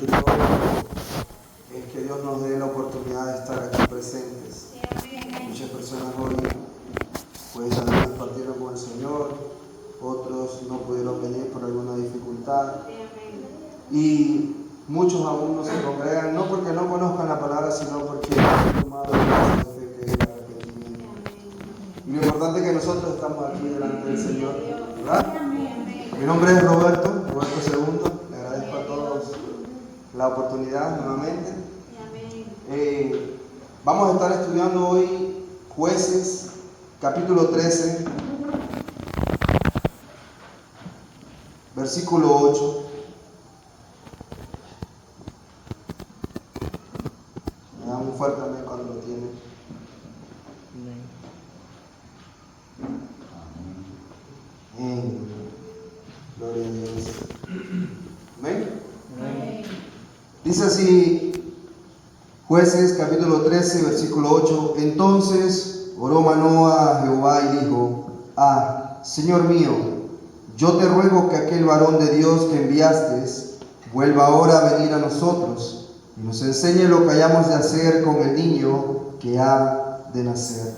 ante todo es que Dios nos dé la oportunidad de estar aquí presentes. Muchas personas hoy pues algunos partieron con el Señor, otros no pudieron venir por alguna dificultad y muchos aún no se congregan, no porque no conozcan la palabra, sino porque han tomado el paso de fe que es el arrepentimiento. Y lo importante es que nosotros estamos aquí delante del Señor, ¿verdad? Mi nombre es Roberto II. Le agradezco a todos la oportunidad nuevamente. Vamos a estar estudiando hoy Jueces, capítulo 13, versículo 8. Me da un fuerte amén cuando lo tienen. Amén. Gloria a Dios. Amén. Dice así, Jueces capítulo 13, versículo 8. Entonces oró Manoa a Jehová y dijo: Señor mío, yo te ruego que aquel varón de Dios que enviaste vuelva ahora a venir a nosotros y nos enseñe lo que hayamos de hacer con el niño que ha de nacer.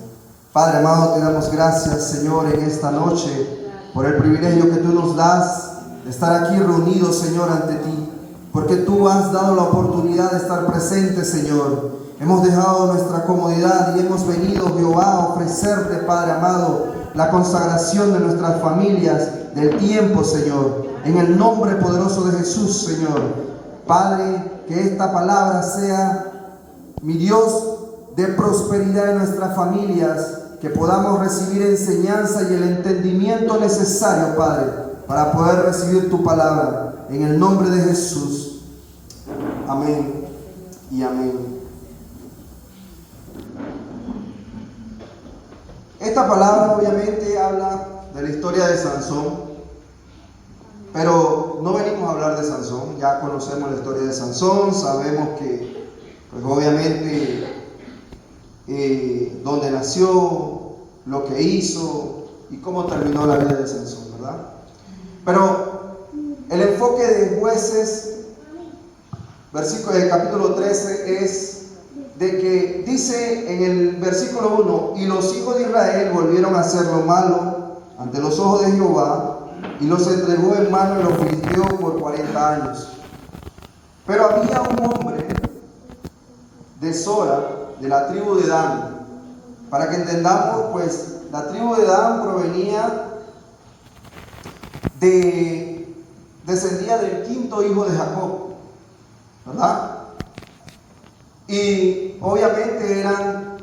Padre amado, te damos gracias, Señor, en esta noche por el privilegio que tú nos das de estar aquí reunidos, Señor, ante ti, porque tú has dado la oportunidad de estar presente, Señor. Hemos dejado nuestra comodidad y hemos venido, Jehová, a ofrecerte, Padre amado, la consagración de nuestras familias, del tiempo, Señor, en el nombre poderoso de Jesús, Señor. Padre, que esta palabra sea, mi Dios, de prosperidad en nuestras familias, que podamos recibir enseñanza y el entendimiento necesario, Padre, para poder recibir tu palabra, en el nombre de Jesús. Amén y amén. Esta palabra obviamente habla de la historia de Sansón, pero no venimos a hablar de Sansón. Ya conocemos la historia de Sansón, sabemos que pues obviamente dónde nació, lo que hizo y cómo terminó la vida de Sansón, ¿verdad? Pero el enfoque de Jueces, versículo del capítulo 13, es de que dice en el versículo 1: y los hijos de Israel volvieron a hacer lo malo ante los ojos de Jehová, y los entregó en mano de los filisteos por 40 años. Pero había un hombre de Sora, de la tribu de Dan. Para que entendamos, pues la tribu de Dan descendía del quinto hijo de Jacob, ¿verdad? Y obviamente eran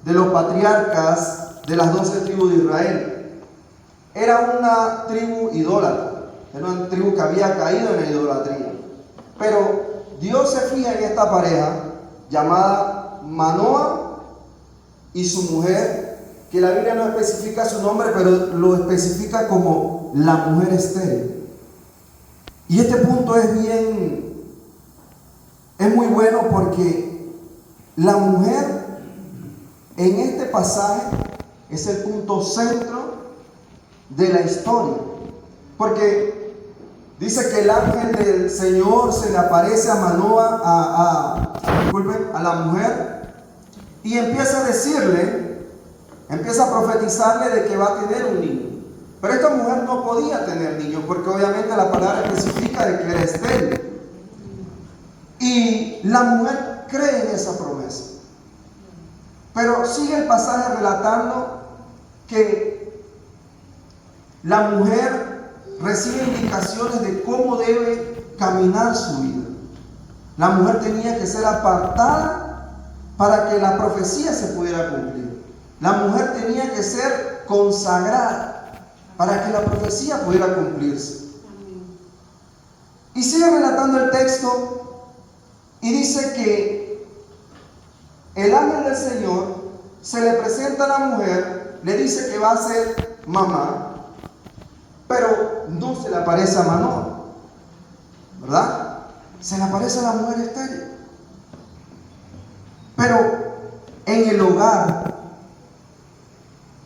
de los patriarcas de las 12 tribus de Israel. Era una tribu idólatra, era una tribu que había caído en la idolatría. Pero Dios se fija en esta pareja llamada Manoa y su mujer, que la Biblia no especifica su nombre, pero lo especifica como la mujer estéril. Y este punto es muy bueno, porque la mujer en este pasaje es el punto centro de la historia, porque dice que el ángel del Señor se le aparece a Manoa, a la mujer, y empieza a profetizarle de que va a tener un niño. Pero esta mujer no podía tener niño, porque obviamente la palabra especifica de que era estéril. Y la mujer cree en esa promesa. Pero sigue el pasaje relatando que la mujer recibe indicaciones de cómo debe caminar su vida. La mujer tenía que ser apartada para que la profecía se pudiera cumplir. La mujer tenía que ser consagrada para que la profecía pudiera cumplirse. Y sigue relatando el texto y dice que el ángel del Señor se le presenta a la mujer, le dice que va a ser mamá, pero no se le aparece a Manoa, ¿verdad? Se le aparece a la mujer estéril. Pero en el hogar,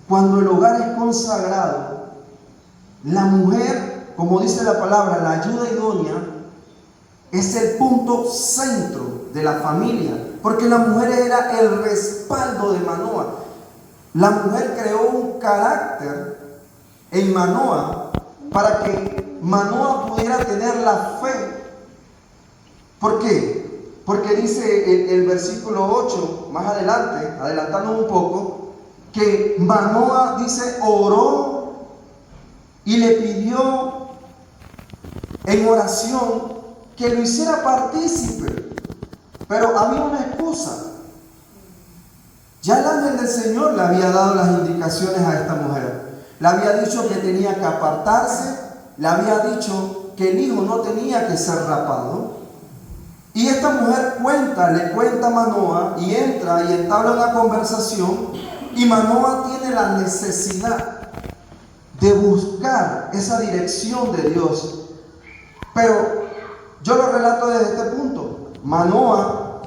cuando el hogar es consagrado, la mujer, como dice la palabra, la ayuda idónea, es el punto centro de la familia, porque la mujer era el respaldo de Manoah. La mujer creó un carácter en Manoah para que Manoah pudiera tener la fe. ¿Por qué? Porque dice el versículo 8, más adelante, adelantando un poco, que Manoah dice, oró y le pidió en oración que lo hiciera partícipe, pero había una excusa. Ya el ángel del Señor le había dado las indicaciones a esta mujer. Le había dicho que tenía que apartarse, le había dicho que el hijo no tenía que ser rapado. Y esta mujer le cuenta a Manoah y entra y entabla una conversación, y Manoah tiene la necesidad de buscar esa dirección de Dios. Pero yo lo relato desde este punto. Manoah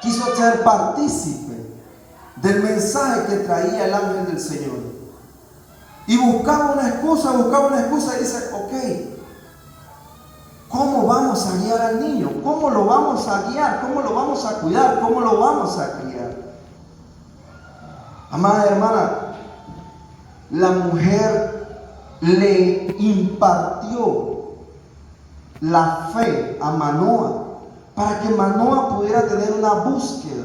quiso ser partícipe del mensaje que traía el ángel del Señor. Y buscaba una excusa y dice, ok, ¿cómo vamos a guiar al niño? ¿Cómo lo vamos a guiar? ¿Cómo lo vamos a cuidar? ¿Cómo lo vamos a criar? Amada hermana, la mujer le impartió la fe a Manoah para que Manoah pudiera tener una búsqueda.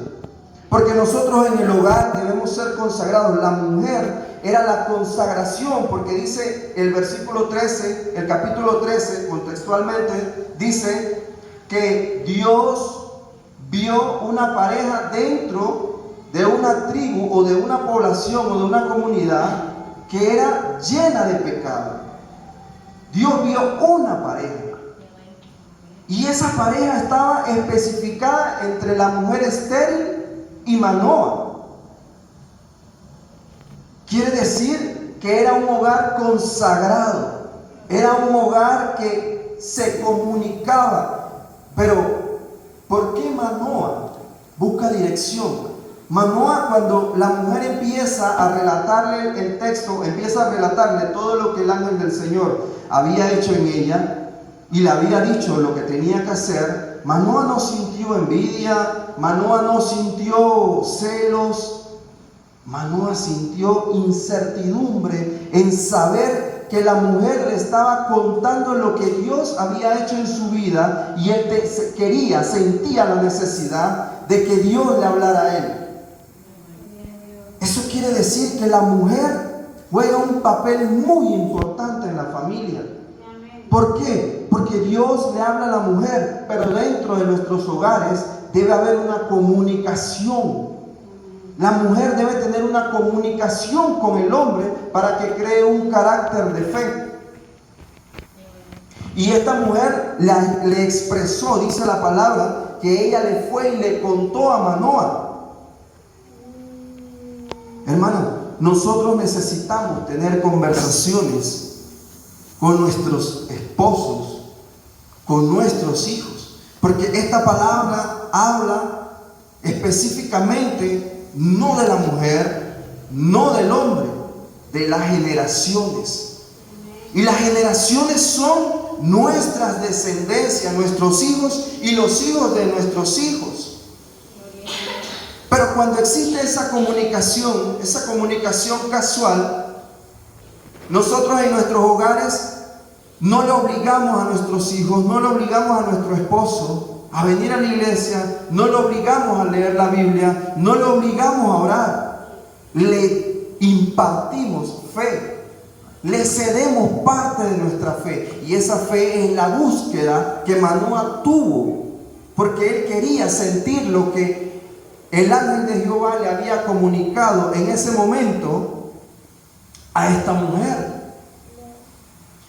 Porque nosotros en el hogar debemos ser consagrados. La mujer era la consagración, porque dice el versículo 13, el capítulo 13, contextualmente, dice que Dios vio una pareja dentro de una tribu o de una población o de una comunidad que era llena de pecado. Dios vio una pareja. Y esa pareja estaba especificada entre la mujer estéril y Manoah. Quiere decir que era un hogar consagrado, era un hogar que se comunicaba. Pero ¿por qué Manoah busca dirección? Manoah, cuando la mujer empieza a relatarle el texto, empieza a relatarle todo lo que el ángel del Señor había hecho en ella y le había dicho lo que tenía que hacer, Manoah no sintió envidia, Manoah no sintió celos, Manoah sintió incertidumbre en saber que la mujer le estaba contando lo que Dios había hecho en su vida, y él sentía la necesidad de que Dios le hablara a él. Eso quiere decir que la mujer juega un papel muy importante en la familia. ¿Por qué? Porque Dios le habla a la mujer, pero dentro de nuestros hogares debe haber una comunicación. La mujer debe tener una comunicación con el hombre para que cree un carácter de fe. Y esta mujer le expresó, dice la palabra, que ella le fue y le contó a Manoah. Hermano, nosotros necesitamos tener conversaciones con nuestros esposos, con nuestros hijos, porque esta palabra habla específicamente no de la mujer, no del hombre, de las generaciones. Y las generaciones son nuestras descendencias, nuestros hijos y los hijos de nuestros hijos. Pero cuando existe esa comunicación casual, nosotros en nuestros hogares no le obligamos a nuestros hijos, no le obligamos a nuestro esposo a venir a la iglesia, no le obligamos a leer la Biblia, no le obligamos a orar. Le impartimos fe, le cedemos parte de nuestra fe, y esa fe es la búsqueda que Manoah tuvo, porque él quería sentir lo que el ángel de Jehová le había comunicado en ese momento a esta mujer.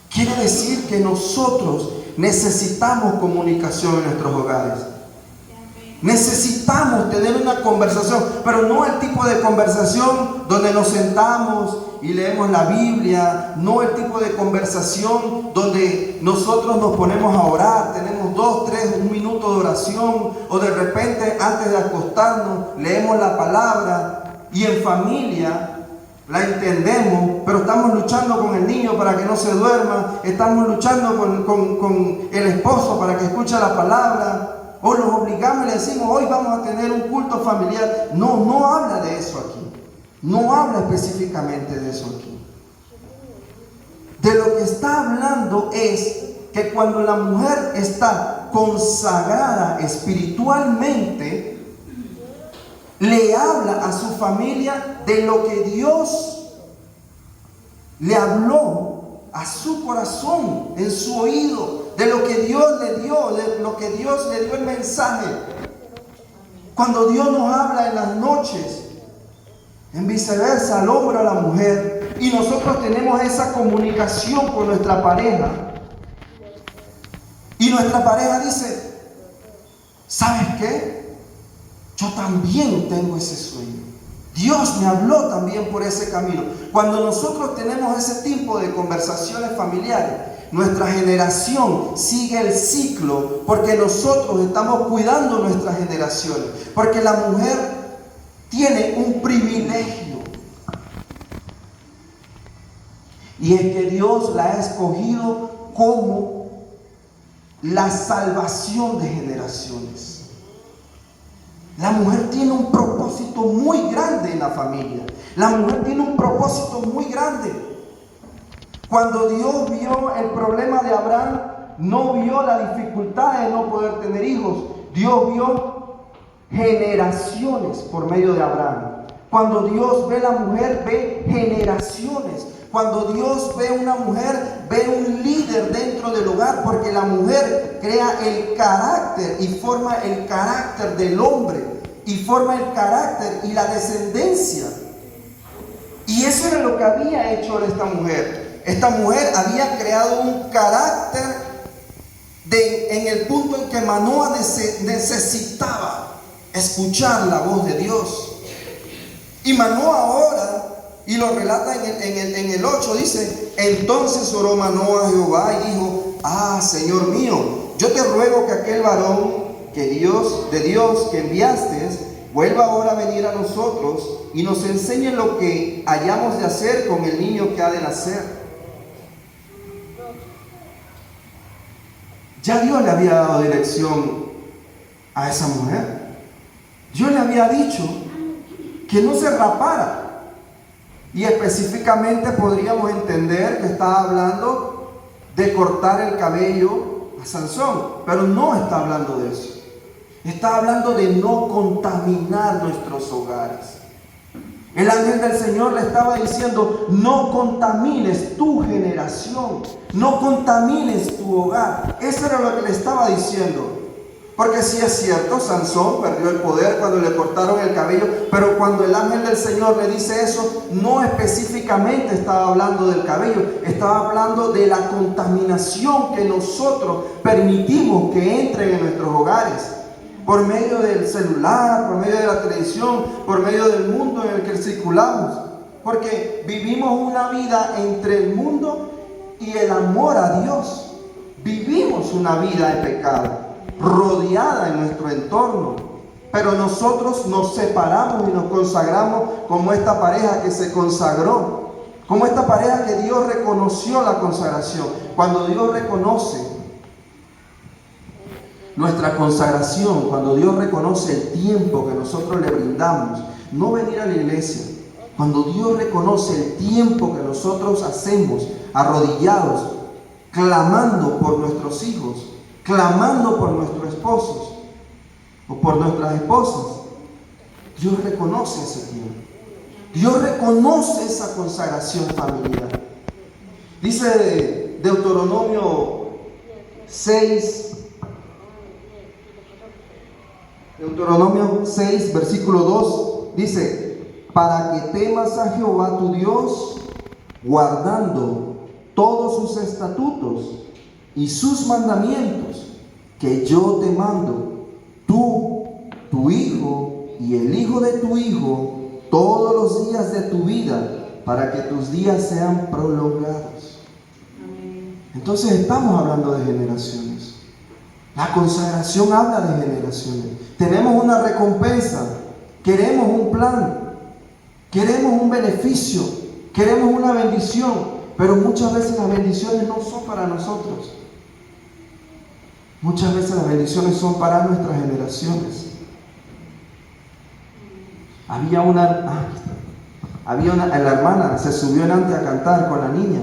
Quiere decir que nosotros necesitamos comunicación en nuestros hogares. Necesitamos tener una conversación, pero no el tipo de conversación donde nos sentamos y leemos la Biblia, no el tipo de conversación donde nosotros nos ponemos a orar, tenemos 2, 3, 1 minuto de oración, o de repente antes de acostarnos leemos la palabra, y en familia la entendemos, pero estamos luchando con el niño para que no se duerma, estamos luchando con el esposo para que escuche la palabra, o los obligamos y le decimos, hoy vamos a tener un culto familiar. No habla de eso aquí, no habla específicamente de eso aquí. De lo que está hablando es que cuando la mujer está consagrada espiritualmente, le habla a su familia de lo que Dios le habló a su corazón, en su oído, de lo que Dios le dio, de lo que Dios le dio el mensaje. Cuando Dios nos habla en las noches, en viceversa, al hombre o a la mujer, y nosotros tenemos esa comunicación con nuestra pareja, y nuestra pareja dice, ¿sabes qué? Yo también tengo ese sueño. Dios me habló también por ese camino. Cuando nosotros tenemos ese tipo de conversaciones familiares, nuestra generación sigue el ciclo, porque nosotros estamos cuidando nuestras generaciones, porque la mujer tiene un privilegio, y es que Dios la ha escogido como la salvación de generaciones. La mujer tiene un propósito muy grande en la familia. La mujer tiene un propósito muy grande. Cuando Dios vio el problema de Abraham, no vio la dificultad de no poder tener hijos. Dios vio generaciones por medio de Abraham. Cuando Dios ve a la mujer, ve generaciones. Cuando Dios ve a una mujer, ve un líder dentro del hogar, porque la mujer crea el carácter y forma el carácter del hombre, y forma el carácter y la descendencia. Y eso era lo que había hecho esta mujer. Esta mujer había creado un carácter en el punto en que Manoa necesitaba escuchar la voz de Dios. Y Manoa ahora, y lo relata en el 8, dice, entonces oró Manoa a Jehová y dijo, Señor mío, yo te ruego que aquel varón de Dios que enviaste, vuelva ahora a venir a nosotros y nos enseñe lo que hayamos de hacer con el niño que ha de nacer. Ya Dios le había dado dirección a esa mujer. Dios le había dicho que no se rapara. Y específicamente podríamos entender que estaba hablando de cortar el cabello a Sansón, pero no está hablando de eso. Está hablando de no contaminar nuestros hogares. El ángel del Señor le estaba diciendo, no contamines tu generación, no contamines tu hogar. Eso era lo que le estaba diciendo. Porque sí es cierto, Sansón perdió el poder cuando le cortaron el cabello, pero cuando el ángel del Señor le dice eso, no específicamente estaba hablando del cabello, estaba hablando de la contaminación que nosotros permitimos que entre en nuestros hogares, por medio del celular, por medio de la televisión, por medio del mundo en el que circulamos, porque vivimos una vida entre el mundo y el amor a Dios. Vivimos una vida de pecado, rodeada en nuestro entorno, pero nosotros nos separamos y nos consagramos como esta pareja que se consagró, como esta pareja que Dios reconoció la consagración. Cuando Dios reconoce nuestra consagración, cuando Dios reconoce el tiempo que nosotros le brindamos, no venir a la iglesia, cuando Dios reconoce el tiempo que nosotros hacemos arrodillados, clamando por nuestros hijos, clamando por nuestros esposos o por nuestras esposas, Dios reconoce ese tiempo. Dios reconoce esa consagración familiar. Dice Deuteronomio 6, versículo 2, dice, para que temas a Jehová tu Dios, guardando todos sus estatutos y sus mandamientos que yo te mando, tú, tu hijo y el hijo de tu hijo, todos los días de tu vida, para que tus días sean prolongados. Entonces estamos hablando de generaciones. La consagración habla de generaciones. Tenemos una recompensa, queremos un plan, Queremos un beneficio, queremos una bendición, pero muchas veces las bendiciones no son para nosotros. Muchas veces las bendiciones son para nuestras generaciones. La hermana se subió delante a cantar con la niña.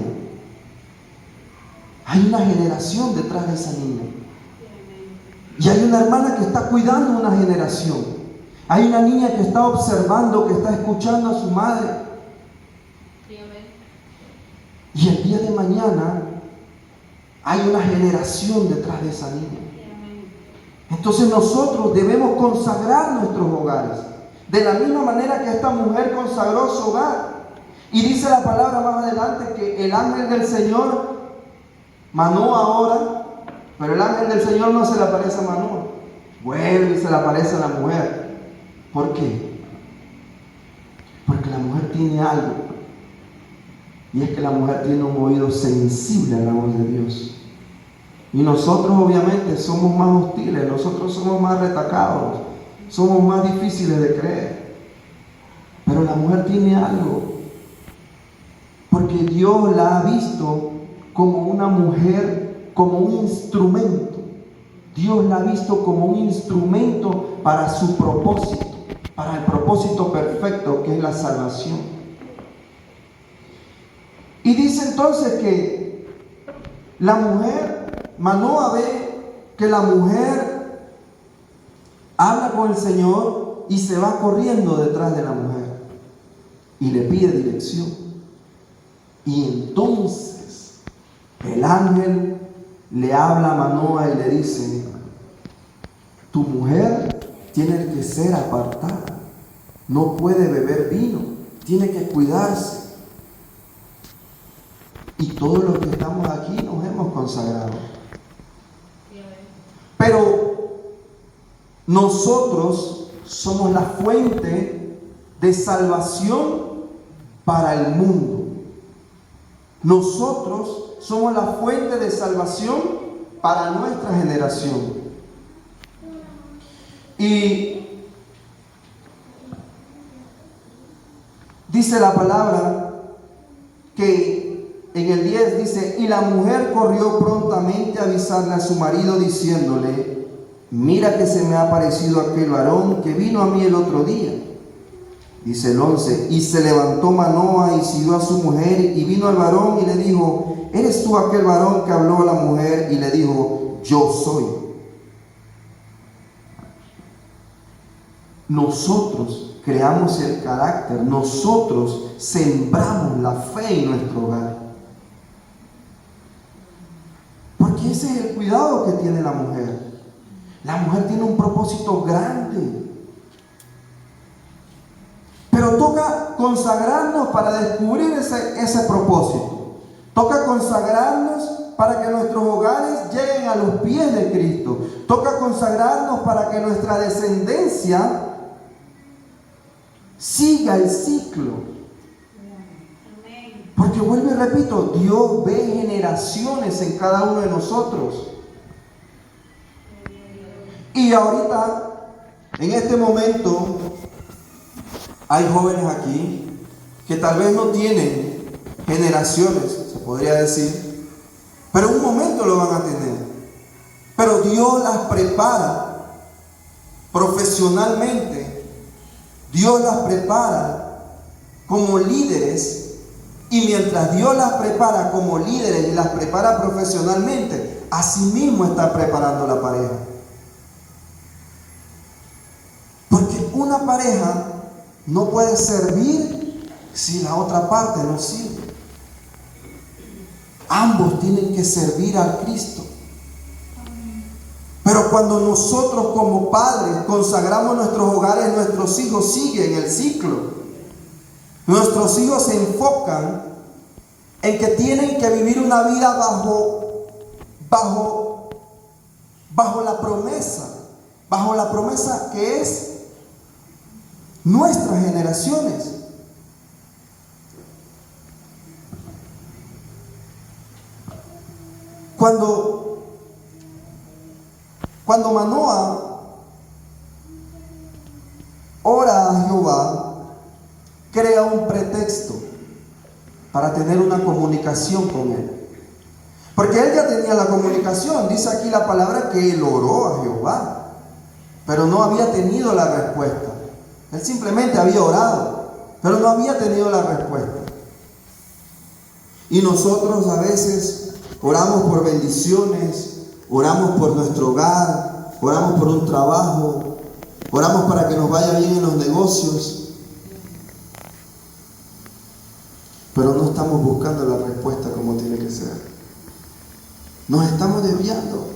Hay una generación detrás de esa niña. Y hay una hermana que está cuidando una generación. Hay una niña que está observando, que está escuchando a su madre. Y el día de mañana hay una generación detrás de esa niña. Entonces nosotros debemos consagrar nuestros hogares. De la misma manera que esta mujer consagró su hogar. Y dice la palabra más adelante que el ángel del Señor, Manoah ora, pero el ángel del Señor no se le aparece a Manoah. Vuelve y se le aparece a la mujer. ¿Por qué? Porque la mujer tiene algo. Y es que la mujer tiene un oído sensible a la voz de Dios. Y nosotros obviamente somos más hostiles, nosotros somos más retacados, somos más difíciles de creer. Pero la mujer tiene algo. Porque Dios la ha visto como una mujer, como un instrumento. Dios la ha visto como un instrumento para su propósito, para el propósito perfecto que es la salvación. Y dice entonces que la mujer, Manoah ve que la mujer habla con el Señor y se va corriendo detrás de la mujer y le pide dirección. Y entonces el ángel le habla a Manoah y le dice: tu mujer tiene que ser apartada, no puede beber vino, tiene que cuidarse. Y todos los que estamos aquí nos hemos consagrado. Pero nosotros somos la fuente de salvación para el mundo. Nosotros somos la fuente de salvación para nuestra generación. Y dice la palabra que en el 10 dice: y la mujer corrió prontamente a avisarle a su marido diciéndole: mira que se me ha aparecido aquel varón que vino a mí el otro día. Dice el 11: y se levantó Manoah y siguió a su mujer, y vino al varón y le dijo: ¿eres tú aquel varón que habló a la mujer? Y le dijo: yo soy. Nosotros creamos el carácter, nosotros sembramos la fe en nuestro hogar. Porque ese es el cuidado que tiene la mujer. La mujer tiene un propósito grande. Pero toca consagrarnos para descubrir ese propósito. Toca consagrarnos para que nuestros hogares lleguen a los pies de Cristo. Toca consagrarnos para que nuestra descendencia siga el ciclo. Porque vuelvo y repito, Dios ve generaciones en cada uno de nosotros. Y ahorita, en este momento, hay jóvenes aquí que tal vez no tienen generaciones, se podría decir, pero en un momento lo van a tener. Pero Dios las prepara profesionalmente, Dios las prepara como líderes, y mientras Dios las prepara como líderes y las prepara profesionalmente, asimismo está preparando la pareja. Porque una pareja no puede servir si la otra parte no sirve. Ambos tienen que servir al Cristo. Pero cuando nosotros como padres consagramos nuestros hogares, nuestros hijos siguen el ciclo. Nuestros hijos se enfocan en que tienen que vivir una vida bajo la promesa que es nuestras generaciones. Cuando Manoah ora a Jehová crea un pretexto para tener una comunicación con él. Porque él ya tenía la comunicación. Dice aquí la palabra que él oró a Jehová, pero no había tenido la respuesta. Él simplemente había orado, pero no había tenido la respuesta. Y nosotros a veces oramos por bendiciones, oramos por nuestro hogar, oramos por un trabajo, oramos para que nos vaya bien en los negocios, pero no estamos buscando la respuesta como tiene que ser. Nos estamos desviando.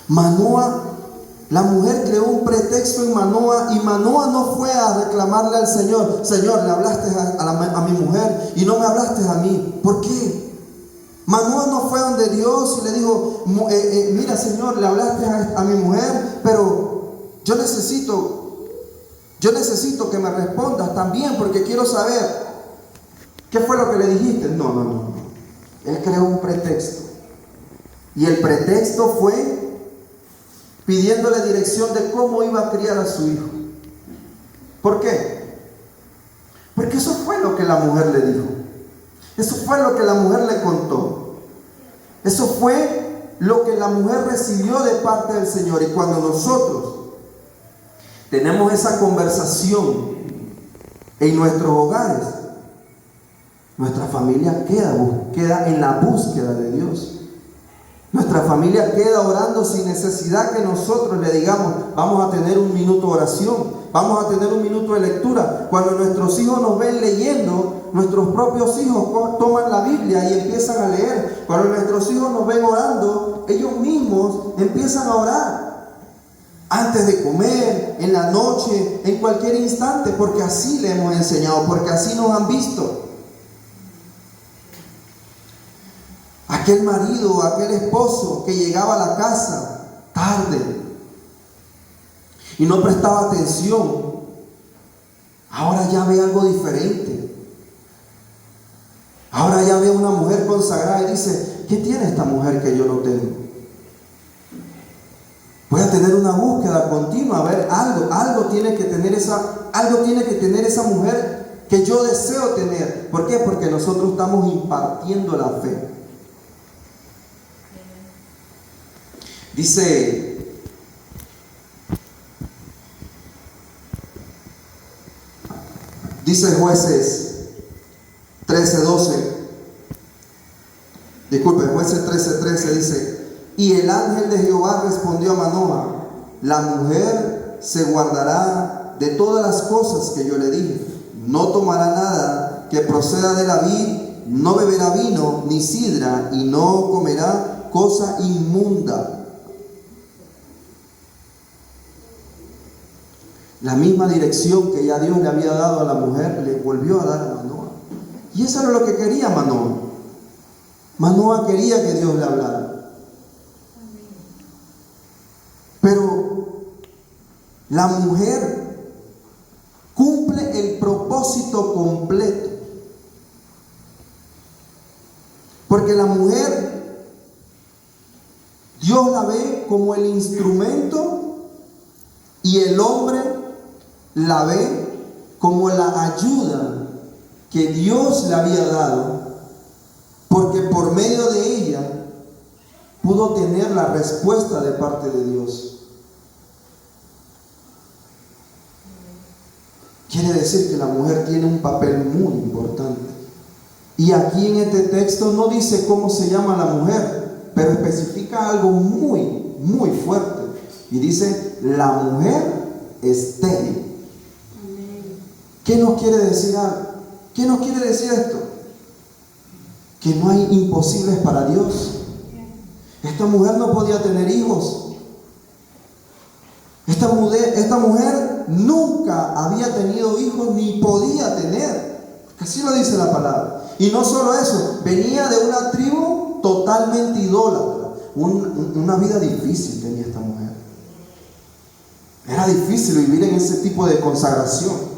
Manoa, la mujer creó un pretexto en Manoa, y Manoa no fue a reclamarle al Señor: Señor, le hablaste a mi mujer y no me hablaste a mí. ¿Por qué? Manoa no fue donde Dios y le dijo: mira, Señor, le hablaste a mi mujer, pero yo necesito que me respondas también, porque quiero saber qué fue lo que le dijiste. No. Él creó un pretexto, y el pretexto fue pidiéndole dirección de cómo iba a criar a su hijo. ¿Por qué? Porque eso fue lo que la mujer le dijo. Eso fue lo que la mujer le contó. Eso fue lo que la mujer recibió de parte del Señor. Y cuando nosotros tenemos esa conversación en nuestros hogares, nuestra familia queda en la búsqueda de Dios. Nuestra familia queda orando sin necesidad que nosotros le digamos: vamos a tener un minuto de oración, vamos a tener un minuto de lectura. Cuando nuestros hijos nos ven leyendo, nuestros propios hijos toman la Biblia y empiezan a leer. Cuando nuestros hijos nos ven orando, ellos mismos empiezan a orar. Antes de comer, en la noche, en cualquier instante, porque así le hemos enseñado, porque así nos han visto. Aquel marido, aquel esposo que llegaba a la casa tarde y no prestaba atención, ahora ya ve algo diferente. Ahora ya ve una mujer consagrada y dice: ¿qué tiene esta mujer que yo no tengo? Voy a tener una búsqueda continua, a ver, algo tiene que tener esa mujer que yo deseo tener. ¿Por qué? Porque nosotros estamos impartiendo la fe. Dice Jueces 13:12. Disculpen, Jueces 13:13 dice: y el ángel de Jehová respondió a Manoa: la mujer se guardará de todas las cosas que yo le dije. No tomará nada que proceda de la vid, no beberá vino ni sidra, y no comerá cosa inmunda. La misma dirección que ya Dios le había dado a la mujer, le volvió a dar a Manoa. Y eso era lo que quería Manoa. Manoa quería que Dios le hablara. Pero la mujer cumple el propósito completo. Porque la mujer, Dios la ve como el instrumento, y el hombre la ve como la ayuda que Dios le había dado, porque por medio de ella pudo tener la respuesta de parte de Dios. Quiere decir que la mujer tiene un papel muy importante. Y aquí en este texto no dice cómo se llama la mujer, pero especifica algo muy, muy fuerte. Y dice: la mujer estéril. ¿Qué nos quiere decir algo? ¿Qué nos quiere decir esto? Que no hay imposibles para Dios. Esta mujer no podía tener hijos. Esta mujer nunca había tenido hijos ni podía tener. Así lo dice la palabra. Y no solo eso, venía de una tribu totalmente idólatra. Una vida difícil tenía esta mujer. Era difícil vivir en ese tipo de consagración.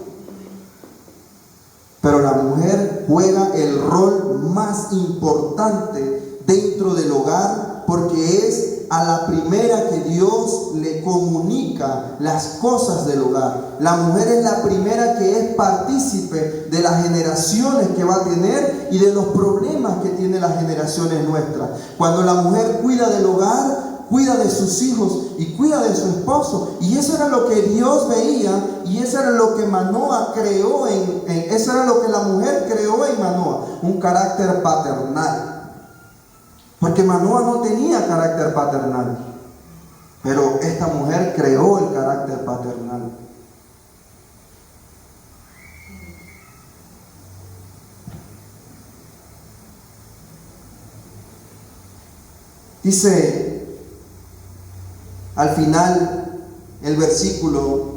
Pero la mujer juega el rol más importante dentro del hogar, porque es a la primera que Dios le comunica las cosas del hogar. La mujer es la primera que es partícipe de las generaciones que va a tener y de los problemas que tienen las generaciones nuestras. Cuando la mujer cuida del hogar, cuida de sus hijos y cuida de su esposo. Y eso era lo que Dios veía, y eso era lo que Manoah creó eso era lo que la mujer creó en Manoah, un carácter paternal. Porque Manoah no tenía carácter paternal, pero esta mujer creó el carácter paternal. Dice al final el versículo,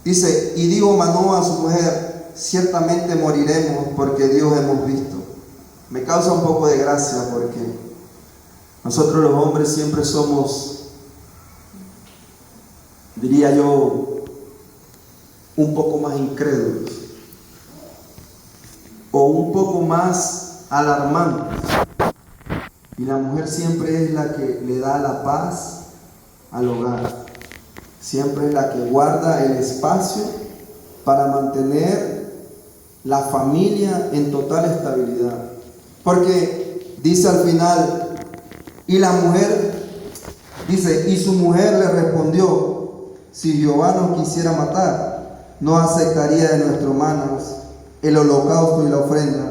dice: y dijo Manoah a su mujer, ciertamente moriremos porque Dios hemos visto. Me causa un poco de gracia porque nosotros los hombres siempre somos, diría yo, un poco más incrédulos o un poco más alarmantes. Y la mujer siempre es la que le da la paz al hogar. Siempre es la que guarda el espacio para mantener la familia en total estabilidad. Porque dice al final, y la mujer, dice, y su mujer le respondió: si Jehová nos quisiera matar, no aceptaría de nuestras manos el holocausto y la ofrenda,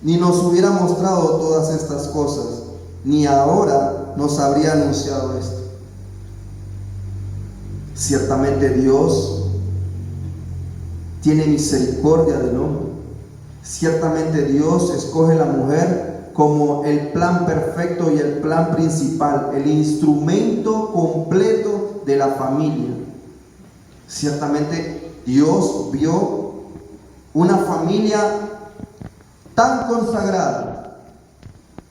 ni nos hubiera mostrado todas estas cosas, ni ahora nos habría anunciado esto. Ciertamente Dios tiene misericordia del hombre. Ciertamente Dios escoge la mujer como el plan perfecto y el plan principal, el instrumento completo de la familia. Ciertamente Dios vio una familia tan consagrada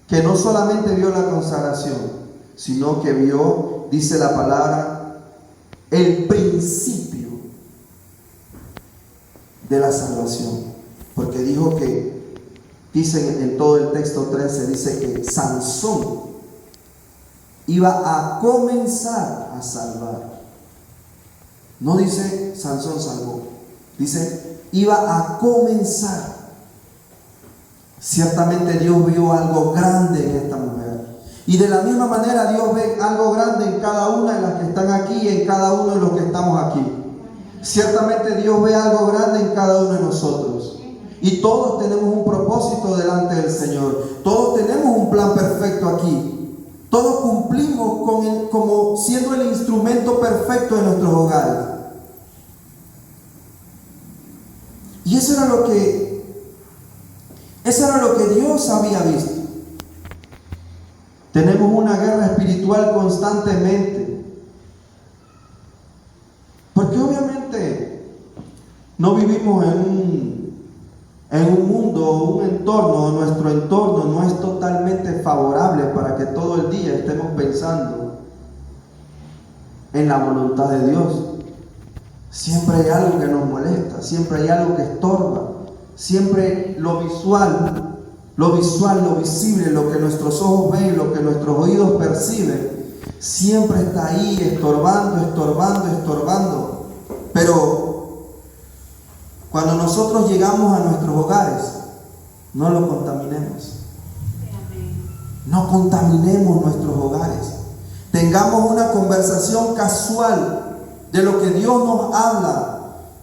que no solamente vio la consagración, sino que vio, dice la palabra, el principio de la salvación. Porque dijo que, dice en todo el texto 13, dice que Sansón iba a comenzar a salvar. No dice Sansón salvó, dice iba a comenzar. Ciertamente Dios vio algo grande en esta mujer. Y de la misma manera Dios ve algo grande en cada una de las que están aquí y en cada uno de los que estamos aquí. Ciertamente Dios ve algo grande en cada uno de nosotros. Y todos tenemos un propósito delante del Señor. Todos tenemos un plan perfecto aquí. Todos cumplimos como siendo el instrumento perfecto de nuestros hogares. Y eso era lo que Dios había visto. Tenemos una guerra espiritual constantemente. Porque obviamente no vivimos en un mundo, un entorno, nuestro entorno no es totalmente favorable para que todo el día estemos pensando en la voluntad de Dios. Siempre hay algo que nos molesta, siempre hay algo que estorba, siempre lo visual, lo visible, lo que nuestros ojos ven, lo que nuestros oídos perciben, siempre está ahí estorbando. Pero cuando nosotros llegamos a nuestros hogares, no lo contaminemos. No contaminemos nuestros hogares. Tengamos una conversación casual de lo que Dios nos habla,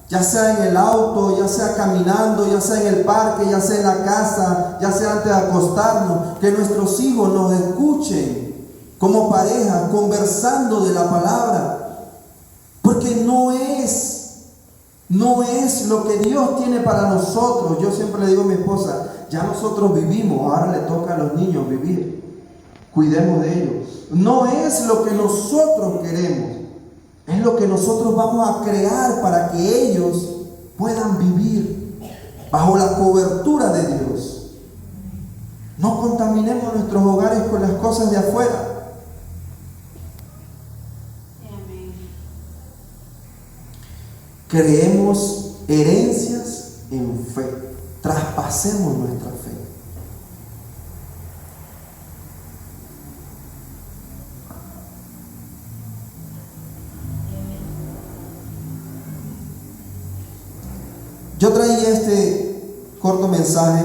ya sea en el auto, ya sea caminando, ya sea en el parque, ya sea en la casa, ya sea antes de acostarnos. Que nuestros hijos nos escuchen como pareja, conversando de la palabra. Porque no es lo que Dios tiene para nosotros. Yo siempre le digo a mi esposa, ya nosotros vivimos, ahora le toca a los niños vivir. Cuidemos de ellos. No es lo que nosotros queremos, es lo que nosotros vamos a crear para que ellos puedan vivir bajo la cobertura de Dios. No contaminemos nuestros hogares con las cosas de afuera. Creemos herencias en fe. Traspasemos nuestra fe. Yo traía este corto mensaje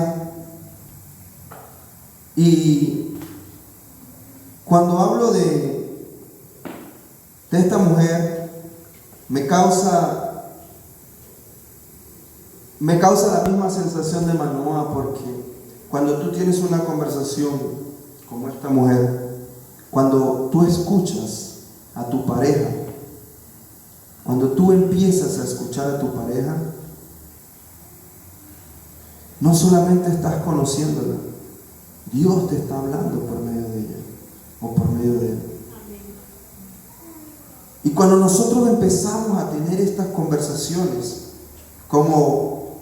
y cuando hablo de esta mujer me causa la misma sensación de Manoah, porque cuando tú tienes una conversación como esta mujer, cuando tú escuchas a tu pareja, cuando tú empiezas a escuchar a tu pareja, no solamente estás conociéndola, Dios te está hablando por medio de ella o por medio de él. Y cuando nosotros empezamos a tener estas conversaciones, como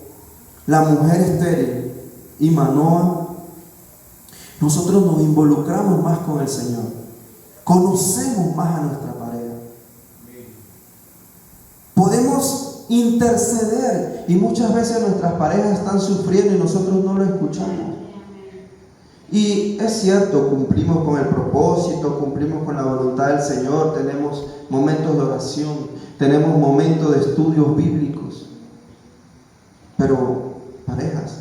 la mujer estéril y Manoah, nosotros nos involucramos más con el Señor, conocemos más a nuestra pareja, podemos interceder, y muchas veces nuestras parejas están sufriendo y nosotros no lo escuchamos. Y es cierto, cumplimos con el propósito, cumplimos con la voluntad del Señor, tenemos momentos de oración, tenemos momentos de estudios bíblicos, pero parejas,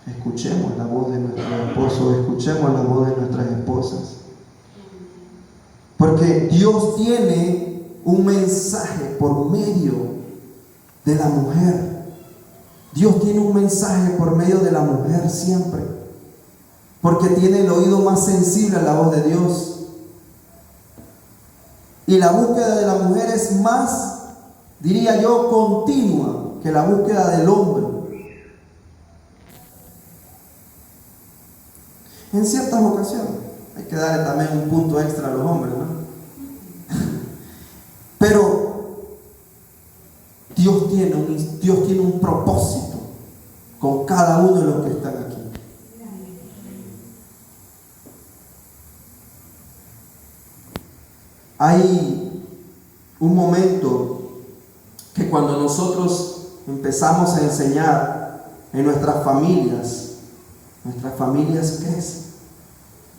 escuchemos la voz de nuestros esposos, escuchemos la voz de nuestras esposas, porque Dios tiene un mensaje por medio de la mujer. Dios tiene un mensaje por medio de la mujer siempre, porque tiene el oído más sensible a la voz de Dios. Y la búsqueda de la mujer es más, diría yo, continua que la búsqueda del hombre. En ciertas ocasiones hay que darle también un punto extra a los hombres, ¿no? Pero Dios tiene un propósito con cada uno de los que están aquí. Hay un momento que cuando nosotros empezamos a enseñar en nuestras familias crecen,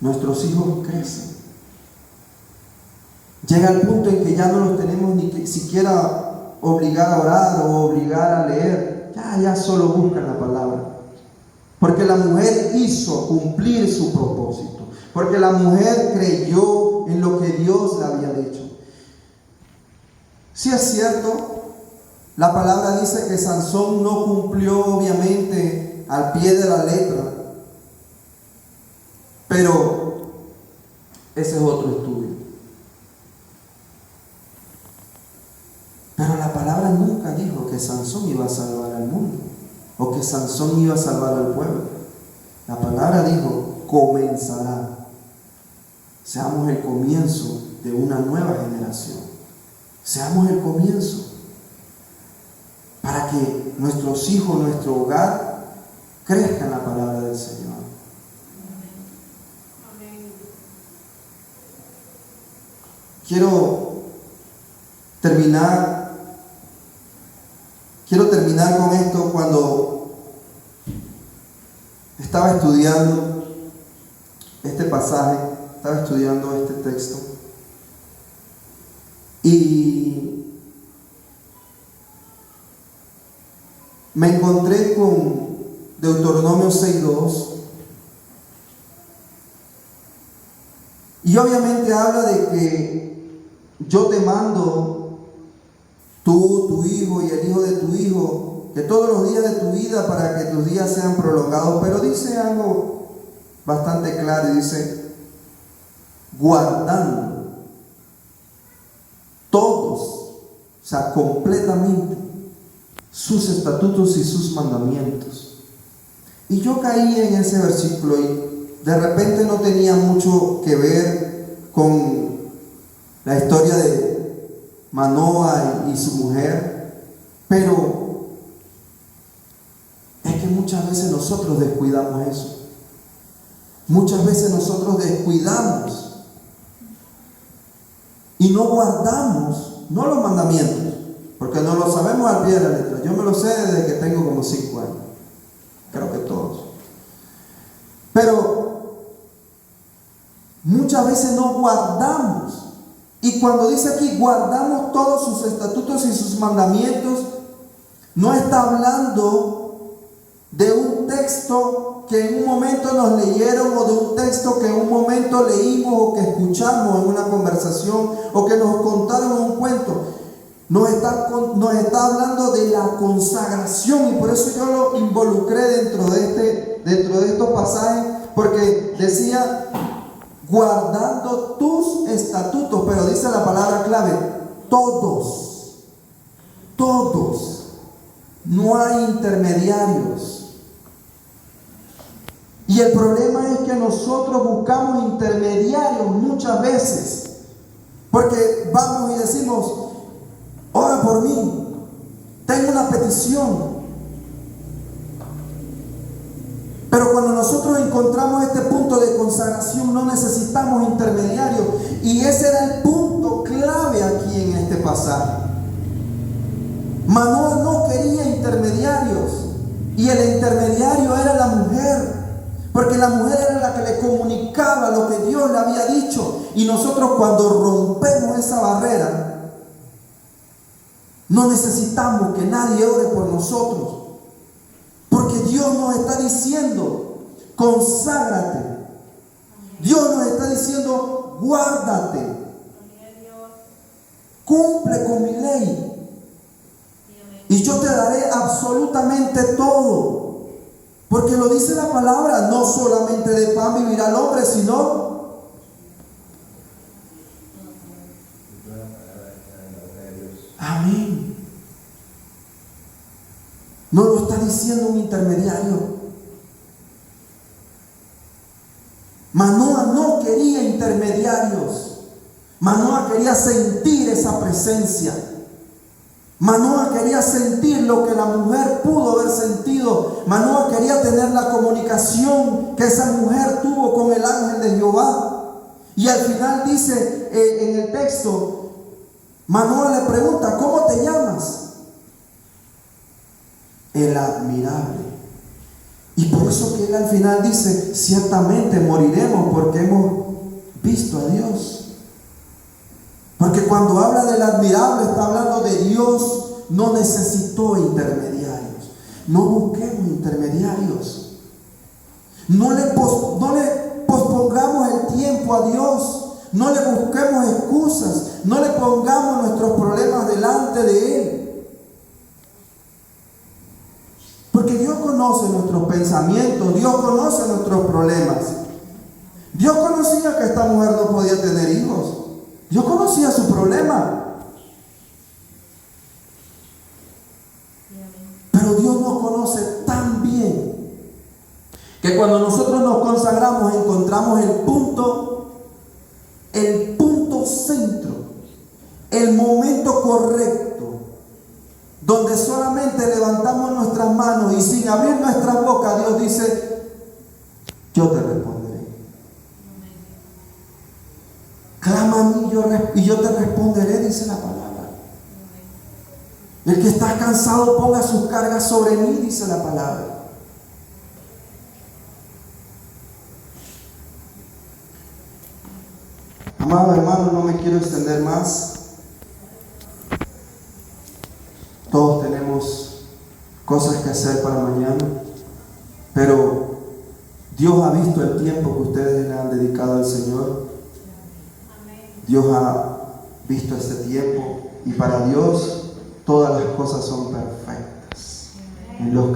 nuestros hijos crecen. Llega el punto en que ya no los tenemos ni siquiera obligar a orar o obligar a leer, ya solo buscan la palabra, porque la mujer hizo cumplir su propósito, porque la mujer creyó en lo que Dios le había dicho. Si es cierto, la palabra dice que Sansón no cumplió obviamente al pie de la letra, pero ese es otro estudio. Pero la palabra nunca dijo que Sansón iba a salvar al mundo o que Sansón iba a salvar al pueblo. La palabra dijo, comenzará. Seamos el comienzo de una nueva generación. Seamos el comienzo para que nuestros hijos, nuestro hogar, crezcan la palabra del Señor. Quiero terminar con esto. Cuando estaba estudiando este pasaje, estaba estudiando este texto, y me encontré con Deuteronomio 6:2, y obviamente habla de que yo te mando, tú, tu hijo y el hijo de tu hijo, que todos los días de tu vida, para que tus días sean prolongados. Pero dice algo bastante claro, y dice, guardando todos, o sea, completamente, sus estatutos y sus mandamientos. Y yo caí en ese versículo y de repente no tenía mucho que ver con la historia de Manoah y su mujer, pero es que muchas veces nosotros descuidamos eso. Muchas veces nosotros descuidamos y no guardamos, no los mandamientos, porque no lo sabemos al pie de la letra. Yo me lo sé desde que tengo como 5 años, creo que todos. Pero muchas veces no guardamos. Y cuando dice aquí, guardamos todos sus estatutos y sus mandamientos, no está hablando de un texto que en un momento nos leyeron o de un texto que en un momento leímos o que escuchamos en una conversación o que nos contaron en un cuento. Nos está hablando de la consagración, y por eso yo lo involucré dentro de estos pasajes, porque decía guardando tus estatutos, pero dice la palabra clave, todos, no hay intermediarios. Y el problema es que nosotros buscamos intermediarios muchas veces, porque vamos y decimos, ora por mí, tengo una petición. Pero cuando nosotros encontramos este punto de consagración, no necesitamos intermediarios. Y ese era el punto clave aquí en este pasaje. Manoah no quería intermediarios, y el intermediario era la mujer, porque la mujer era la que le comunicaba lo que Dios le había dicho. Y nosotros, cuando rompemos esa barrera, no necesitamos que nadie ore por nosotros, porque Dios nos está diciendo, conságrate. Dios nos está diciendo, guárdate, cumple con mi ley, y yo te daré absolutamente todo. Porque lo dice la palabra, no solamente de pan vivirá el hombre, sino amén. No lo está diciendo un intermediario. Manoah no quería intermediarios. Manoah quería sentir esa presencia. Manoah quería sentir lo que la mujer pudo haber sentido. Manoah quería tener la comunicación que esa mujer tuvo con el ángel de Jehová. Y al final dice en el texto, Manoah le pregunta, ¿cómo te llamas? El admirable. Y por eso que él al final dice, ciertamente moriremos porque hemos visto a Dios. Porque cuando habla del admirable está hablando de Dios. No necesitó intermediarios. No busquemos intermediarios. No le pospongamos el tiempo a Dios. No le busquemos excusas. No le pongamos nuestros problemas delante de Él. Porque Dios conoce nuestros pensamientos. Dios conoce nuestros problemas. Dios conocía que esta mujer no podía tener hijos. Dios conocía su problema. Pero Dios nos conoce tan bien que cuando nosotros nos consagramos encontramos el punto centro, el momento correcto, donde solamente levantamos nuestras manos y sin abrir nuestra boca Dios dice, yo te responderé. Clama a mí y yo te responderé, dice la palabra. El que está cansado ponga sus cargas sobre mí, dice la palabra. Amado hermano, no me quiero extender más. Todos tenemos cosas que hacer para mañana, pero Dios ha visto el tiempo que ustedes le han dedicado al Señor. Dios ha visto este tiempo, y para Dios todas las cosas son perfectas. En los